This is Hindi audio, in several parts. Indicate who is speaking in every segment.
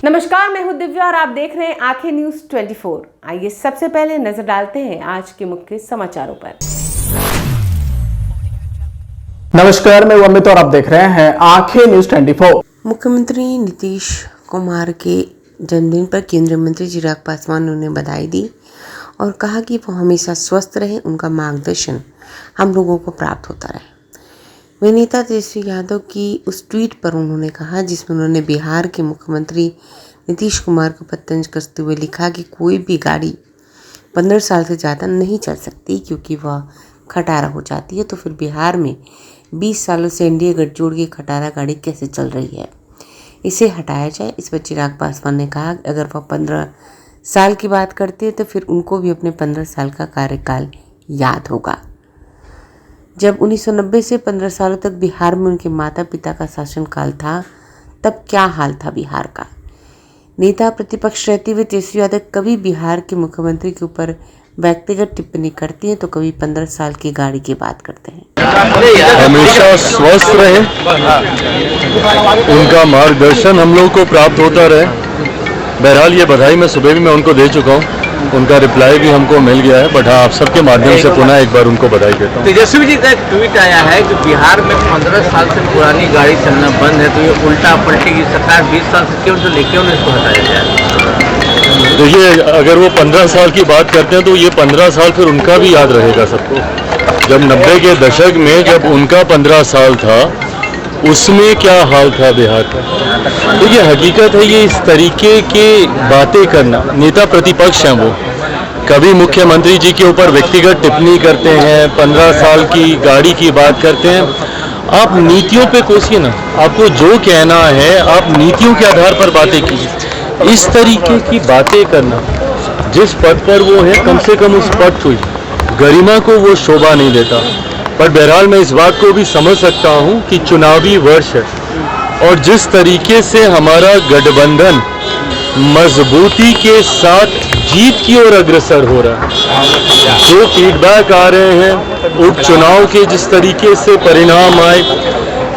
Speaker 1: नमस्कार, मैं हूं दिव्या और आप देख रहे हैं आंखें न्यूज 24। आइए सबसे पहले नजर डालते हैं आज के मुख्य समाचारों पर।
Speaker 2: नमस्कार, मैं अमित और आप देख रहे हैं आंखें न्यूज 24।
Speaker 3: मुख्यमंत्री नीतीश कुमार के जन्मदिन पर केंद्रीय मंत्री चिराग पासवान ने उन्हें बधाई दी और कहा कि वो हमेशा स्वस्थ रहे, उनका मार्गदर्शन हम लोगों को प्राप्त होता रहे। वही नेता तेजस्वी यादव की उस ट्वीट पर उन्होंने कहा जिसमें उन्होंने बिहार के मुख्यमंत्री नीतीश कुमार को पत्र करते हुए लिखा कि कोई भी गाड़ी 15 साल से ज़्यादा नहीं चल सकती क्योंकि वह खटारा हो जाती है। तो फिर बिहार में 20 सालों से एनडीए गठजोड़ की खटारा गाड़ी कैसे चल रही है, इसे हटाया जाए। इस पर चिराग पासवान ने कहा अगर वह 15 साल की बात करते हैं तो फिर उनको भी अपने 15 साल का कार्यकाल याद होगा, जब 1990 से 15 सालों तक बिहार में उनके माता पिता का शासनकाल था। तब क्या हाल था बिहार का। नेता प्रतिपक्ष रहते हुए तेजस्वी यादव कभी बिहार के मुख्यमंत्री के ऊपर व्यक्तिगत टिप्पणी करती हैं तो कभी 15 साल की गाड़ी की बात करते हैं।
Speaker 4: हमेशा स्वस्थ रहे, उनका मार्गदर्शन हम लोग को प्राप्त होता रहे। बहरहाल ये बधाई मैं सुबह भी मैं उनको दे चुका हूँ, उनका रिप्लाई भी हमको मिल गया है, बट हाँ आप सबके माध्यम से पुनः एक बार उनको बधाई देता हूँ।
Speaker 5: तेजस्वी जी का एक ट्वीट आया है कि बिहार में 15 साल से पुरानी गाड़ी चलना बंद है, तो ये उल्टा पलटेगी सरकार। 20 साल से क्यों लेके उन्हें इसको हटाया जाए।
Speaker 4: देखिए, अगर वो 15 साल की बात करते हैं तो ये 15 साल फिर उनका भी याद रहेगा सबको। जब 90 के दशक में जब उनका 15 साल था उसमें क्या हाल था बिहार का। देखिए, हकीकत है ये इस तरीके की बातें करना, नेता प्रतिपक्ष हैं वो, कभी मुख्यमंत्री जी के ऊपर व्यक्तिगत टिप्पणी करते हैं, 15 साल की गाड़ी की बात करते हैं। आप नीतियों पे कोसिए ना, आपको जो कहना है आप नीतियों के आधार पर बातें कीजिए। इस तरीके की बातें करना, जिस पद पर वो है कम से कम उस पद को गरिमा को वो शोभा नहीं देता। पर बहरहाल मैं इस बात को भी समझ सकता हूँ कि चुनावी वर्ष है और जिस तरीके से हमारा गठबंधन मजबूती के साथ जीत की ओर अग्रसर हो रहा है, जो फीडबैक आ रहे हैं उपचुनाव के, जिस तरीके से परिणाम आए,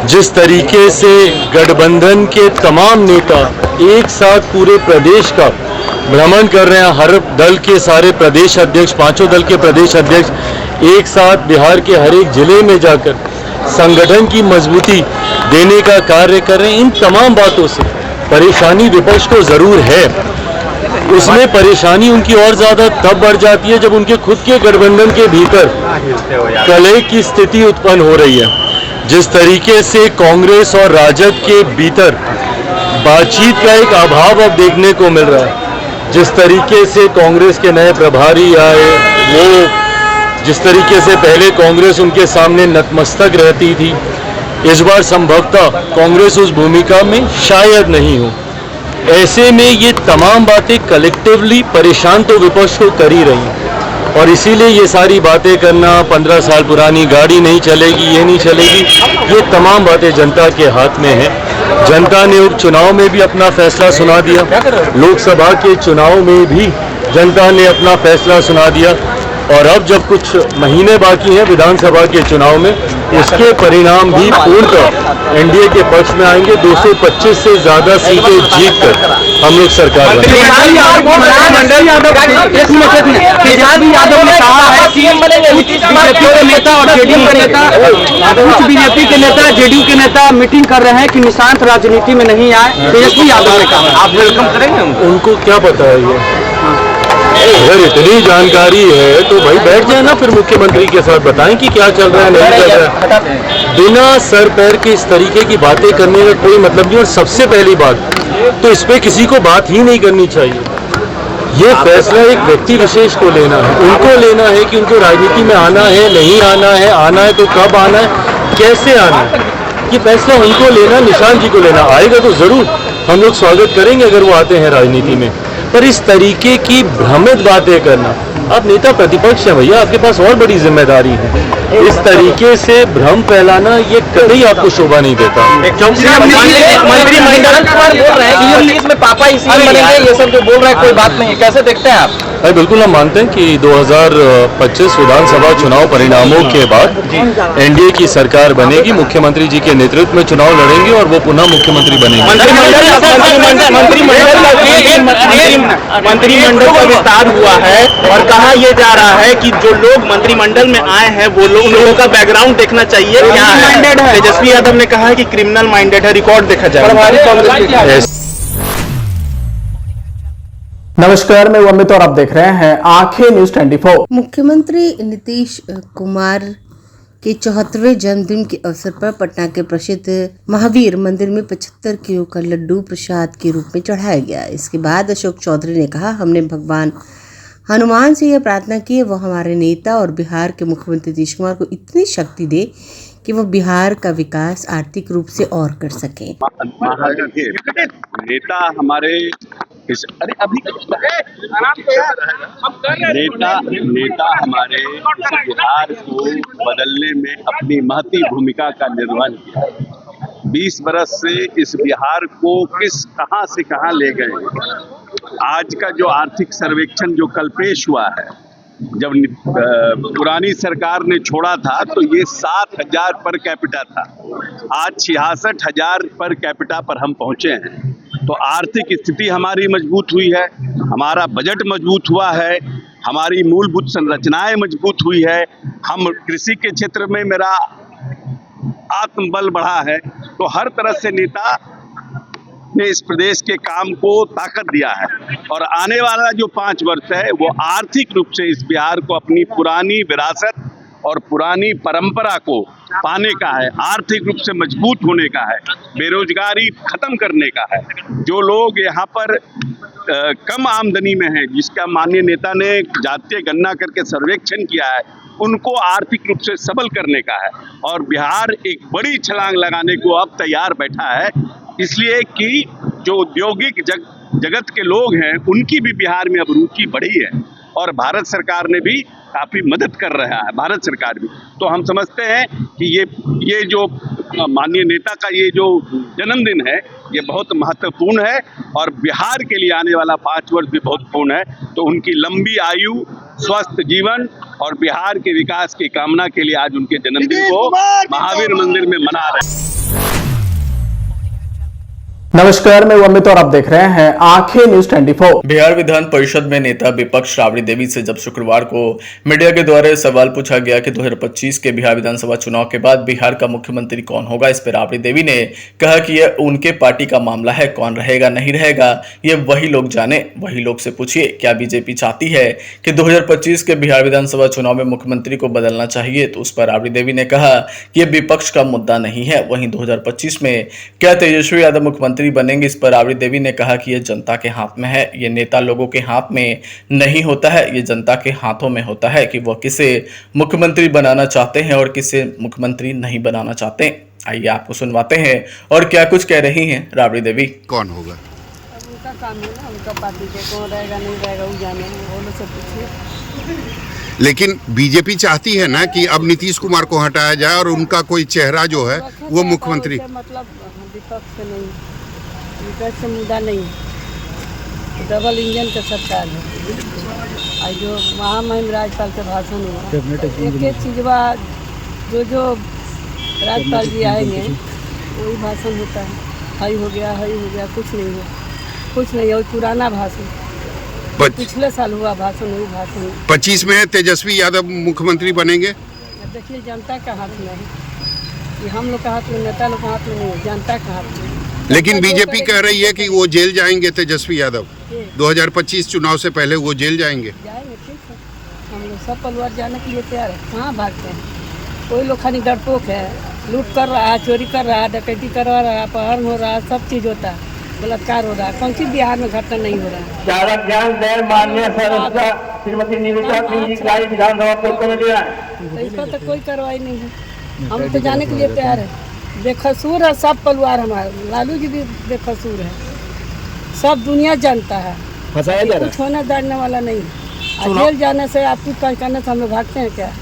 Speaker 4: जिस तरीके से गठबंधन के तमाम नेता एक साथ पूरे प्रदेश का भ्रमण कर रहे हैं, हर दल के सारे प्रदेश अध्यक्ष, 5 दल के प्रदेश अध्यक्ष एक साथ बिहार के हर एक जिले में जाकर संगठन की मजबूती देने का कार्य कर रहे हैं। इन तमाम बातों से परेशानी विपक्ष को जरूर है, उसमें परेशानी उनकी और ज्यादा तब बढ़ जाती है जब उनके खुद के गठबंधन के भीतर कलह की स्थिति उत्पन्न हो रही है। जिस तरीके से कांग्रेस और राजद के भीतर बातचीत का एक अभाव अब देखने को मिल रहा है, जिस तरीके से कांग्रेस के नए प्रभारी आए, वो जिस तरीके से पहले कांग्रेस उनके सामने नतमस्तक रहती थी, इस बार संभवतः कांग्रेस उस भूमिका में शायद नहीं हो। ऐसे में ये तमाम बातें कलेक्टिवली परेशान तो विपक्ष को कर ही रही हैं और इसीलिए ये सारी बातें करना, 15 साल पुरानी गाड़ी नहीं चलेगी, ये नहीं चलेगी, ये तमाम बातें जनता के हाथ में है। जनता ने उपचुनाव में भी अपना फैसला सुना दिया, लोकसभा के चुनाव में भी जनता ने अपना फैसला सुना दिया और अब जब कुछ महीने बाकी हैं विधानसभा के चुनाव में, उसके परिणाम भी पूर्णतः एनडीए के पक्ष में आएंगे। 225 से ज्यादा सीटें जीतकर हम लोग सरकार बनाएंगे।
Speaker 6: तेजस्वी यादव ने कहा है कि बीजेपी के नेता और जेडीयू के नेता, कुछ बीजेपी के नेता जेडीयू के नेता मीटिंग कर रहे हैं कि निशांत राजनीति में नहीं आए। तेजस्वी यादव ने कहा, आप वेलकम करेंगे
Speaker 4: उनको क्या पता है ये? अगर इतनी जानकारी है तो भाई बैठ जाए ना, फिर मुख्यमंत्री के साथ बताएं कि क्या चल रहा है, नहीं चल रहा है। बिना सर पैर के इस तरीके की बातें करने का कोई मतलब नहीं। और सबसे पहली बात तो इस पे किसी को बात ही नहीं करनी चाहिए। ये फैसला एक व्यक्ति विशेष को लेना है, उनको लेना है कि उनको राजनीति में आना है, नहीं आना है, आना है तो कब आना है, कैसे आना है, ये फैसला उनको लेना, निशांत जी को लेना। आएगा तो जरूर हम लोग स्वागत करेंगे अगर वो आते हैं राजनीति में, पर इस तरीके की भ्रमित बातें करना, आप नेता प्रतिपक्ष हैं भैया, आपके पास और बड़ी जिम्मेदारी है। इस तरीके से भ्रम फैलाना ये कभी आपको शोभा नहीं देता।
Speaker 5: मंत्रिमंडल बोल रहे हैं कि पापा इसी बनेंगे, ये सब जो बोल रहे हैं कोई बात नहीं, कैसे देखते हैं आप?
Speaker 4: बिल्कुल हम मानते हैं कि 2025 विधानसभा चुनाव परिणामों के बाद एनडीए की सरकार बनेगी, मुख्यमंत्री जी के नेतृत्व में चुनाव लड़ेंगे और वो पुनः मुख्यमंत्री बनेंगे।
Speaker 7: मंत्रिमंडल का विस्तार हुआ है और कहा यह जा रहा है कि जो लोग मंत्रिमंडल में आए हैं वो लोगों का बैकग्राउंड देखना चाहिए क्या है। तेजस्वी यादव ने कहा है कि क्रिमिनल माइंडेड है, रिकॉर्ड देखा जाए।
Speaker 2: नमस्कार, मैं अमित और आप देख रहे हैं आंखें न्यूज 24।
Speaker 3: मुख्यमंत्री नीतीश कुमार के 74वें जन्मदिन के अवसर पर पटना के प्रसिद्ध महावीर मंदिर में 75 किलो का लड्डू प्रसाद के रूप में चढ़ाया गया। इसके बाद अशोक चौधरी ने कहा, हमने भगवान हनुमान से यह प्रार्थना की है वो हमारे नेता और बिहार के मुख्यमंत्री नीतीश कुमार को इतनी शक्ति दे कि वो बिहार का विकास आर्थिक रूप से और कर सके।
Speaker 8: नेता हमारे नेता हमारे बिहार को बदलने में अपनी महती भूमिका का निर्वहन किया। 20 बरस से इस बिहार को कहां से कहां ले गए। आज का जो आर्थिक सर्वेक्षण जो कल पेश हुआ है, जब पुरानी सरकार ने छोड़ा था तो ये 7,000 पर कैपिटा था, आज 66,000 पर कैपिटा पर हम पहुंचे हैं। तो आर्थिक स्थिति हमारी मजबूत हुई है, हमारा बजट मजबूत हुआ है, हमारी मूलभूत संरचनाएं मजबूत हुई है, हम कृषि के क्षेत्र में मेरा आत्मबल बढ़ा है। तो हर तरह से नेता ने इस प्रदेश के काम को ताकत दिया है और आने वाला जो 5 वर्ष है वो आर्थिक रूप से इस बिहार को अपनी पुरानी विरासत और पुरानी परंपरा को पाने का है, आर्थिक रूप से मजबूत होने का है, बेरोजगारी खत्म करने का है। जो लोग यहाँ पर कम आमदनी में हैं, जिसका माननीय नेता ने जातीय गणना करके सर्वेक्षण किया है, उनको आर्थिक रूप से सबल करने का है। और बिहार एक बड़ी छलांग लगाने को अब तैयार बैठा है, इसलिए कि जो औद्योगिक जगत के लोग हैं उनकी भी बिहार में अब रुचि बढ़ी है और भारत सरकार ने भी काफ़ी मदद कर रहा है, भारत सरकार भी। तो हम समझते हैं कि ये जो माननीय नेता का ये जो जन्मदिन है ये बहुत महत्वपूर्ण है और बिहार के लिए आने वाला 5 वर्ष भी बहुत पूर्ण है। तो उनकी लंबी आयु, स्वस्थ जीवन और बिहार के विकास की कामना के लिए आज उनके जन्मदिन को महावीर मंदिर में मना रहे हैं।
Speaker 2: नमस्कार, मैं अमित और आप देख रहे हैं आंखें न्यूज 24।
Speaker 9: बिहार विधान परिषद में नेता विपक्ष राबड़ी देवी से जब शुक्रवार को मीडिया के द्वारा सवाल पूछा गया कि 2025 के बिहार विधानसभा चुनाव के बाद बिहार का मुख्यमंत्री कौन होगा, इस पर राबड़ी देवी ने कहा कि यह उनके पार्टी का मामला है, कौन रहेगा नहीं रहेगा ये वही लोग जाने, वही लोग से पूछिए। क्या बीजेपी चाहती है कि 2025 के बिहार विधानसभा चुनाव में मुख्यमंत्री को बदलना चाहिए, तो उस पर राबड़ी देवी ने कहा कि यह विपक्ष का मुद्दा नहीं है। वहीं 2025 में क्या तेजस्वी यादव मुख्यमंत्री बनेंगे, इस पर राबड़ी देवी ने कहा कि यह जनता के हाथ में है, ये नेता लोगों के हाथ में नहीं होता है, ये जनता के हाथों में होता है कि वह किसे मुख्यमंत्री बनाना चाहते हैं और किसे मुख्यमंत्री नहीं बनाना चाहते। आइए आपको सुनवाते हैं और क्या कुछ कह रही हैं राबड़ी देवी।
Speaker 10: कौन होगा?
Speaker 11: उनका काम है ना, उनका पार्टी के कौन रहेगा नहीं रहेगा वो जाने, वो लोग सब पूछिए।
Speaker 10: लेकिन बीजेपी चाहती है ना कि अब नीतीश कुमार को हटाया जाए और उनका कोई चेहरा जो है वो मुख्यमंत्री।
Speaker 11: मतलब विपक्ष से नहीं, विपक्ष से मुद्दा नहीं, डबल इंजन का सरकार है। और जो महामहिम राज्यपाल के भाषण हुआ, एक चीज़वा जो राज्यपाल जी आएंगे वही भाषण होता है, हाई हो गया, कुछ नहीं है, कुछ नहीं है, और पुराना भाषण पिछले साल हुआ भाषण, वही भाषण।
Speaker 10: 25 में तेजस्वी यादव मुख्यमंत्री बनेंगे।
Speaker 11: देखिए जनता का हाथ में है, ये हम लोग का हाथ में, नेता लोग का हाथ में नहीं है, जनता का हाथ में।
Speaker 10: लेकिन बीजेपी कह रही है कि वो जेल जाएंगे, तेजस्वी यादव 2025 चुनाव से पहले वो जेल जाएंगे।
Speaker 11: ठीक है, हम लोग सब परिवार जाने के लिए तैयार है, कहाँ भागते हैं। कोई लोग खाली डरपोक है, लूट कर रहा है, चोरी कर रहा है, डकैती करवा रहा है, अपहरण हो रहा है, सब चीज़ होता है, बलात्कार हो रहा है, कौन सी बिहार में घटना नहीं हो रहा है।
Speaker 12: चालक ज्ञान दें माननीय सदस्य श्रीमती निविता सिंह जी का विधानसभा क्षेत्र में दिया है,
Speaker 11: तो इस पर तो कोई कार्रवाई नहीं है, हम तो जाने के लिए तैयार है। बेकसूर है सब परिवार हमारा, लालू जी भी बेकसूर है, सब दुनिया जानता है, कुछ होने डरने वाला नहीं। जेल जाने से, आपकी करने से हम लोग भागते हैं क्या?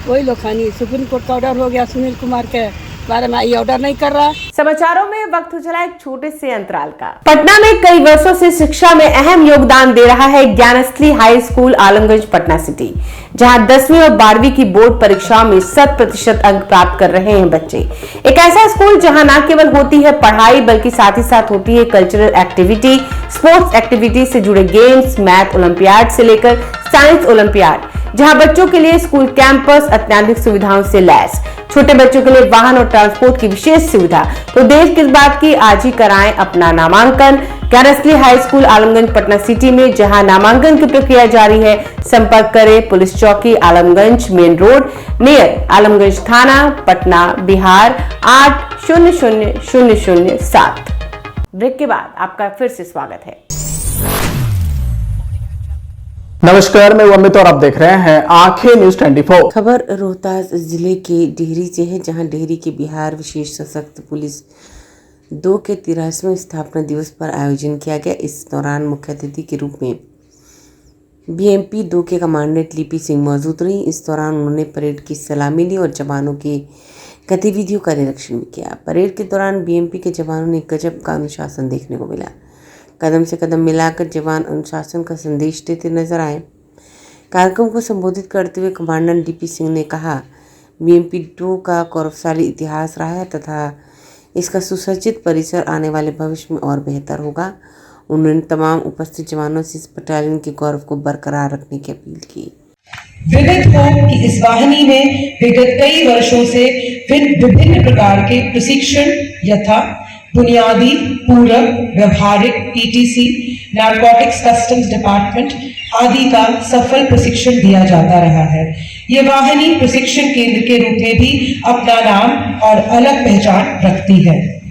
Speaker 11: वही लोग खानी, सुप्रीम कोर्ट का ऑर्डर हो गया सुनील कुमार के बारे में ये ऑर्डर नहीं कर रहा है।
Speaker 1: समाचारों में वक्त हो चला एक छोटे से अंतराल का। पटना में कई वर्षों से शिक्षा में अहम योगदान दे रहा है Gyansthali high school Alamganj Patna city, जहां 10वीं और 12वीं की बोर्ड परीक्षाओं में 100% अंक प्राप्त कर रहे हैं बच्चे। एक ऐसा स्कूल जहां न केवल होती है पढ़ाई बल्कि साथ ही साथ होती है कल्चरल एक्टिविटी, स्पोर्ट्स एक्टिविटी से जुड़े गेम्स, मैथ ओलंपियाड से लेकर साइंस ओलंपियाड, जहां बच्चों के लिए स्कूल कैंपस अत्याधुनिक सुविधाओं से लैस, छोटे बच्चों के लिए वाहन और ट्रांसपोर्ट की विशेष सुविधा। तो देर किस बात की, आज ही कराएं अपना नामांकन Gyansthali high school Alamganj Patna city में, जहां नामांकन की प्रक्रिया जारी है। संपर्क करें पुलिस चौकी Alamganj main road near Alamganj थाना पटना बिहार 800007। ब्रेक के बाद आपका फिर से स्वागत है।
Speaker 2: नमस्कार, मैं अमित और आप देख रहे हैं आंखें न्यूज 24।
Speaker 3: खबर रोहतास जिले के डेहरी से है, जहां डेहरी के बिहार विशेष सशक्त पुलिस 2 के 83वें स्थापना दिवस पर आयोजन किया गया। इस दौरान मुख्य अतिथि के रूप में BMP 2 के कमांडेंट लिपि सिंह मौजूद रही। इस दौरान उन्होंने परेड की सलामी ली और जवानों की गतिविधियों का निरीक्षण भी किया। परेड के दौरान BMP के जवानों ने गजब का अनुशासन देखने को मिला। कदम से कदम मिलाकर जवान अनुशासन का संदेश देते नजर आए। कार्यक्रम को संबोधित करते हुए कमांडेंट DP सिंह ने कहा, BMP 2 का गौरवशाली इतिहास रहा है तथा इसका सुसज्जित परिसर आने वाले भविष्य में और बेहतर होगा। उन्होंने तमाम उपस्थित जवानों से इस बटालियन के गौरव को बरकरार रखने की अपील की।
Speaker 13: विदित हो कि इस वाहिनी में विगत कई वर्षों से विभिन्न प्रकार के प्रशिक्षण यथा बुनियादी, पूरक, व्यवहारिक, PTC, नारकोटिक्स कस्टम्स डिपार्टमेंट आदि का सफल प्रशिक्षण दिया जाता रहा है। ये वाहिनी प्रशिक्षण केंद्र के रूप में भी अपना नाम और अलग पहचान रखती है।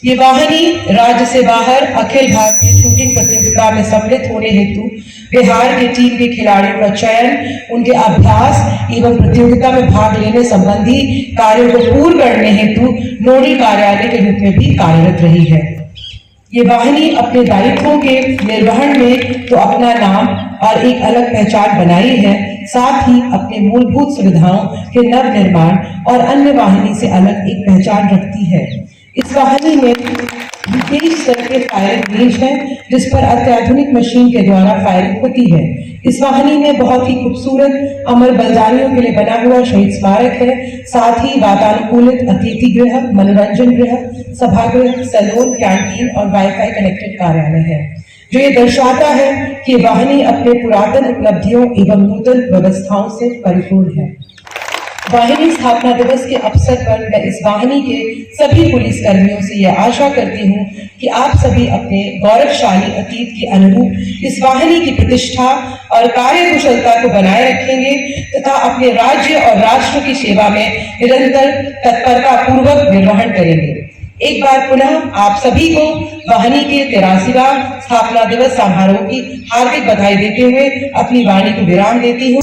Speaker 13: ये वाहिनी राज्य से बाहर अखिल भारतीय शूटिंग प्रतियोगिता में सम्मिलित होने हेतु बिहार की टीम के खिलाड़ियों का चयन, उनके अभ्यास एवं प्रतियोगिता में भाग लेने संबंधी कार्यों को पूर्ण करने हेतु नोडल कार्यालय के रूप में भी कार्यरत रही है। ये वाहिनी अपने दायित्वों के निर्वहन में तो अपना नाम और एक अलग पहचान बनाई है, साथ ही अपने मूलभूत सुविधाओं के नव निर्माण और अन्य वाहिनी से अलग एक पहचान रखती है। इस वाहिनी में विशेष स्तर के फायरिंग रेंज है, जिस पर अत्याधुनिक मशीन के द्वारा फायरिंग होती है। इस वाहिनी में बहुत ही खूबसूरत अमर बलिदानियों के लिए बना हुआ शहीद स्मारक है, साथ ही वातानुकूलित अतिथि गृह, मनोरंजन गृह, सभागृह, सैलून, कैंटीन और वाईफाई कनेक्टेड कार्यालय है, जो ये दर्शाता है कि वाहिनी अपने पुरातन उपलब्धियों एवं नूतन व्यवस्थाओं से परिपूर्ण है। वाहिनी स्थापना दिवस के अवसर पर मैं इस वाहिनी के सभी पुलिस कर्मियों से यह आशा करती हूँ कि आप सभी अपने गौरवशाली अतीत के अनुरूप इस वाहिनी की प्रतिष्ठा और कार्यकुशलता को बनाए रखेंगे तथा अपने राज्य और राष्ट्र की सेवा में निरंतर तत्परता पूर्वक निर्वहन करेंगे। एक बार पुनः आप सभी को वाहिनी के 83वां स्थापना दिवस समारोह की हार्दिक बधाई देते हुए अपनी वाणी को विराम देती हूँ।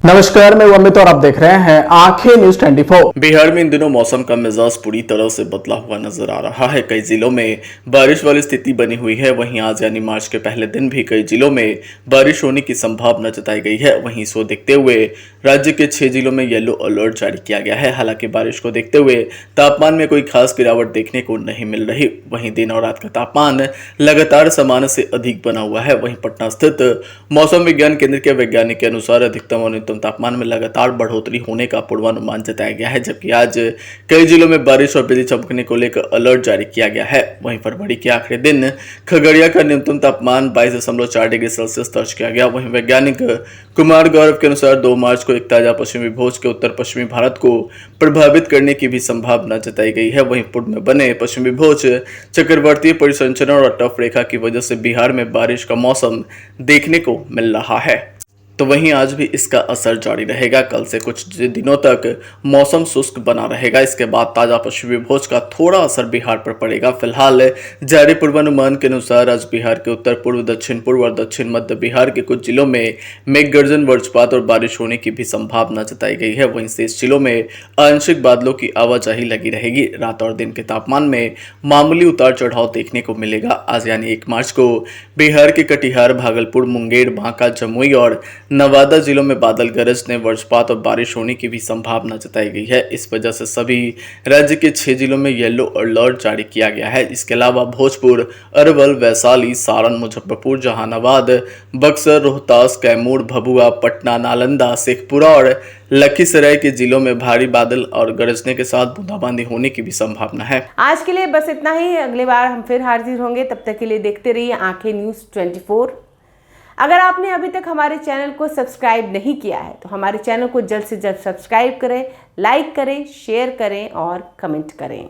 Speaker 2: नमस्कार, मैं अमित और आप देख रहे हैं आंखें न्यूज 24।
Speaker 9: बिहार में इन दिनों मौसम का मिजाज पूरी तरह से बदला हुआ नजर आ रहा है। कई जिलों में बारिश वाली स्थिति बनी हुई है। वहीं आज यानी मार्च के पहले दिन भी कई जिलों में बारिश होने की संभावना जताई गई है। वहीं इसको देखते हुए राज्य के 6 जिलों में येलो अलर्ट जारी किया गया है। हालांकि बारिश को देखते हुए तापमान में कोई खास गिरावट देखने को नहीं मिल रही। वहीं दिन और रात का तापमान लगातार सामान्य से अधिक बना हुआ है। वहीं पटना स्थित मौसम विज्ञान केंद्र के वैज्ञानिक के अनुसार अधिकतम और न्यूनतम तापमान में लगातार बढ़ोतरी होने का पूर्वानुमान जताया गया है, जबकि आज कई जिलों में बारिश और बिजली चमकने को लेकर अलर्ट जारी किया गया है। वहीं फरवरी के आखिरी दिन खगड़िया का न्यूनतम तापमान 22.4 डिग्री सेल्सियस दर्ज किया गया। वहीं वैज्ञानिक कुमार गौरव के अनुसार 2 मार्च को एक ताजा पश्चिमी विभोज के उत्तर पश्चिमी भारत को प्रभावित करने की भी संभावना जताई गई है। वहीं पूर्व में बने पश्चिमी विभोज चक्रवर्तीय परिसंचरण और टफ रेखा की वजह से बिहार में बारिश का मौसम देखने को मिल रहा है। तो वहीं आज भी इसका असर जारी रहेगा। कल से कुछ दिनों तक मौसम शुष्क बना रहेगा। इसके बाद ताजा पश्चिमी विभोज का थोड़ा असर बिहार पर पड़ेगा। फिलहाल जारी पूर्वानुमान के अनुसार आज बिहार के उत्तर पूर्व, दक्षिण पूर्व और दक्षिण मध्य बिहार के कुछ जिलों में मेघ गर्जन, वज्रपात और बारिश होने की भी संभावना जताई गई है। वहीं शेष जिलों में आंशिक बादलों की आवाजाही लगी रहेगी। रात और दिन के तापमान में मामूली उतार चढ़ाव देखने को मिलेगा। आज यानी 1 मार्च को बिहार के कटिहार, भागलपुर, मुंगेर, बांका, जमुई और नवादा जिलों में बादल गरजने, वज्रपात और बारिश होने की भी संभावना जताई गई है। इस वजह से सभी राज्य के 6 जिलों में येलो अलर्ट जारी किया गया है। इसके अलावा भोजपुर, अरवल, वैशाली, सारण, मुजफ्फरपुर, जहानाबाद, बक्सर, रोहतास, कैमूर, भभुआ, पटना, नालंदा, शेखपुरा और लखीसराय के जिलों में भारी बादल और गरजने के साथ बूंदाबांदी होने की भी संभावना है।
Speaker 1: आज के लिए बस इतना ही। अगली बार हम फिर हाजिर होंगे, तब तक के लिए देखते रहिए आंखें न्यूज़ 24। अगर आपने अभी तक हमारे चैनल को सब्सक्राइब नहीं किया है तो हमारे चैनल को जल्द से जल्द सब्सक्राइब करें, लाइक करें, शेयर करें और कमेंट करें।